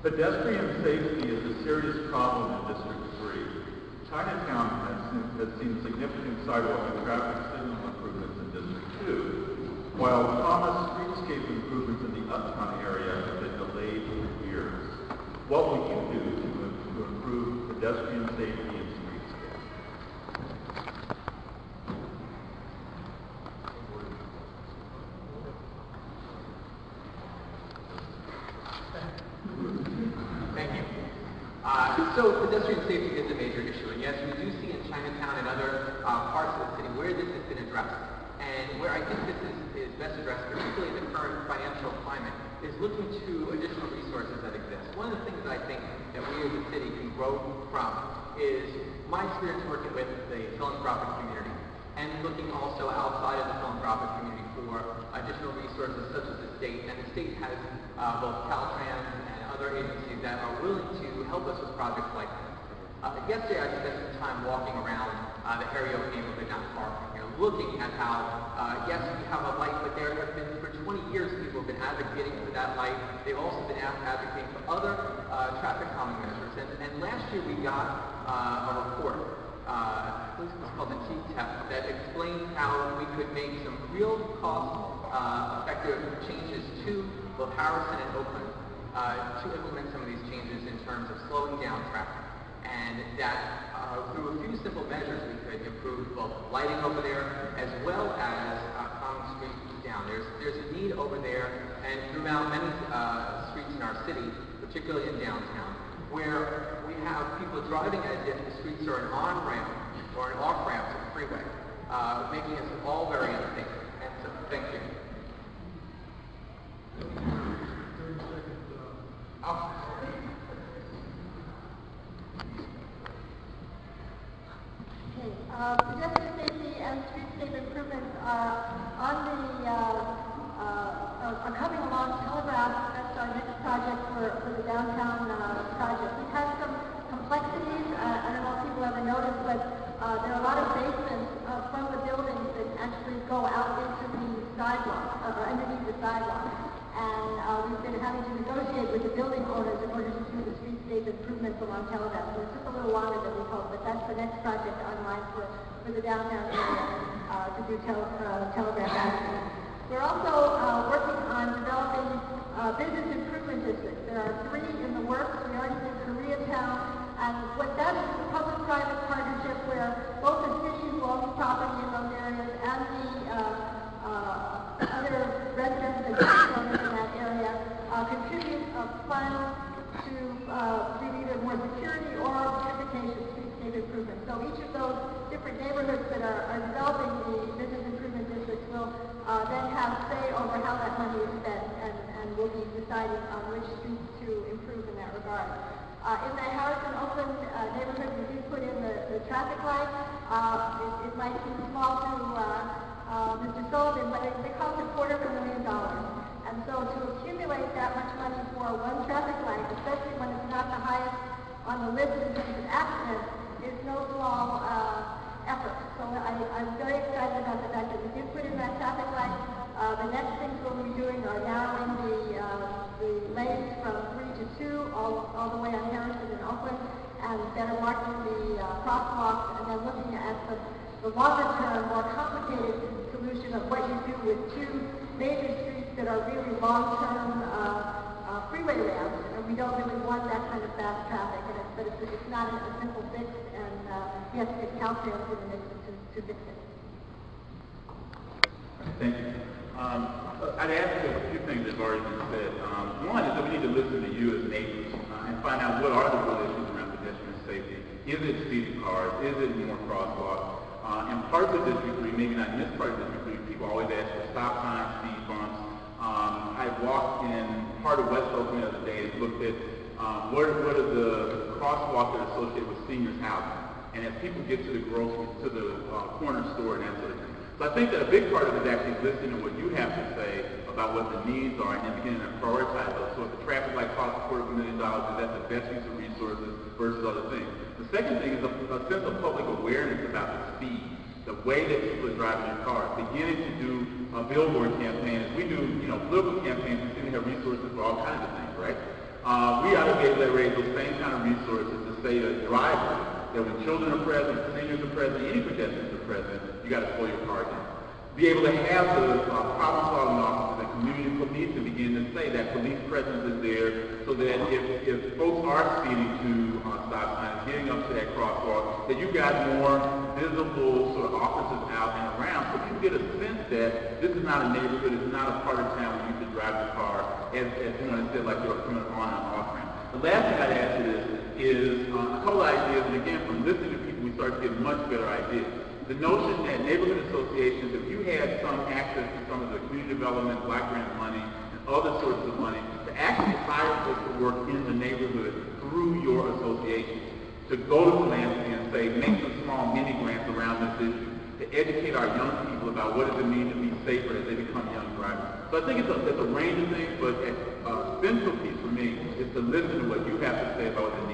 Pedestrian safety is a serious problem in District 3. Chinatown has seen significant sidewalk and traffic signal improvements in District 2, while promised streetscape improvements in the Uptown area have been delayed for years. What will you do to improve pedestrian safety and streetscape? Thank you. So pedestrian safety is a major issue, and yes, we do see in Chinatown and other parts of the city where this has been addressed. And where I think this is best addressed, particularly in the current financial climate, is looking to additional resources that exist. One of the things that I think that we as a city can grow from is my experience working with the philanthropic community and looking also outside of the philanthropic community for additional resources such as the state. And the state has both Caltrans and other agencies that are willing to help us with projects like this. Yesterday I spent some time walking around the Harry-Oak neighborhood not far from here, looking at how, yes, we have a light, but there have been, for 20 years, people have been advocating for that light. They've also been advocating for other traffic calming measures. And last year we got a report, I believe it was called the T-TEP, that explained how we could make some real cost-effective changes to both Harrison and Oakland to implement some of these changes in terms of slowing down traffic. And that through a few simple measures we could improve both lighting over there as well as calming streets down. There's a need over there and throughout many streets in our city, particularly in downtown, where we have people driving as if the streets are an on-ramp or an off-ramp to the freeway, making us all very unsafe. And so, thank you. Pedestrian safety and streetscape improvements are coming along telegraphed. That's our next project for the downtown project. We've had some complexities. I don't know if people ever noticed, but there are a lot of basements from the buildings that actually go out into the sidewalk, or underneath the sidewalk. And we've been having to negotiate with the building owners in order to do the streetscape improvements along Telegraph. So it took a little longer than we hoped, but that's the next project online for the downtown area to do Telegraph Avenue. We're also working on developing business improvement districts. There are 3 in the works. We already did Koreatown, and what that is a public-private partnership where both the city who owns property in those areas and the other residents and business owners in that area contribute funds to do either more security or beautification, streetscape improvement. So each of those different neighborhoods that are developing the business improvement districts will then have say over how that money is spent, and will be deciding on which streets to improve in that regard. In the Harrison-Oakland neighborhood, we did put in the traffic light. It might seem small to Mr. Sullivan, but they cost $250,000. And so to accumulate that much money for one traffic light, especially when it's not the highest on the list in terms of accidents, is no small effort. So I'm very excited about the fact that we did put in that traffic light. The next things we'll be doing are narrowing the lanes from 3 to 2 all the way on Harrison and Oakland, and better marking the crosswalks, and then looking at the longer-term, more complicated solution of what you do with 2 major streets that are really long-term freeway ramps, and we don't really want that kind of fast traffic. But it's not a simple fix, and we have to get Caltrans in the mix to fix it. Thank you. I'd add to a few things that have already been said. One is that we need to listen to you as neighbors and find out what are the real issues around pedestrian safety. Is it speeding cars? Is it more crosswalks? In parts of District 3, maybe not in this part of District 3, people always ask for stop signs, speed bumps. I walked in part of West Oakland the other day and looked at what are the crosswalks that are associated with seniors' housing, and as people get to the grocery, to the corner store and that sort of thing. So I think that a big part of it is actually listening to what you have to say about what the needs are and then beginning to prioritize those. So if the traffic light costs $250,000, is that the best use of resources versus other things? The second thing is a sense of public awareness about the speed, the way that people are driving their cars, beginning to do a billboard campaign. As we do, political campaigns, we seem to have resources for all kinds of things, right? We ought to be able to raise those same kind of resources to say to drivers that when children are present, seniors are present, any pedestrians are present, you got to slow your car down. Be able to have the problem-solving officers and community police to begin to say that police presence is there so that if folks are speeding to stop signs, getting up to that crosswalk, that you've got more visible sort of officers out and around so people get a sense that this is not a neighborhood, it's not a part of town where you can drive your car as someone said, like you're coming on and off ramp. The last thing I'd add to this is a couple of ideas, and again, from listening to people, we start to get much better ideas. The notion that neighborhood associations, if you had some access to some of the community development, block grant money, and other sources of money, to actually hire folks to work in the neighborhood through your association, to go to philanthropy and say, make some small mini grants around this issue, to educate our young people about what does it mean to be safer as they become young drivers. So I think it's a range of things, but a central piece for me is to listen to what you have to say about what the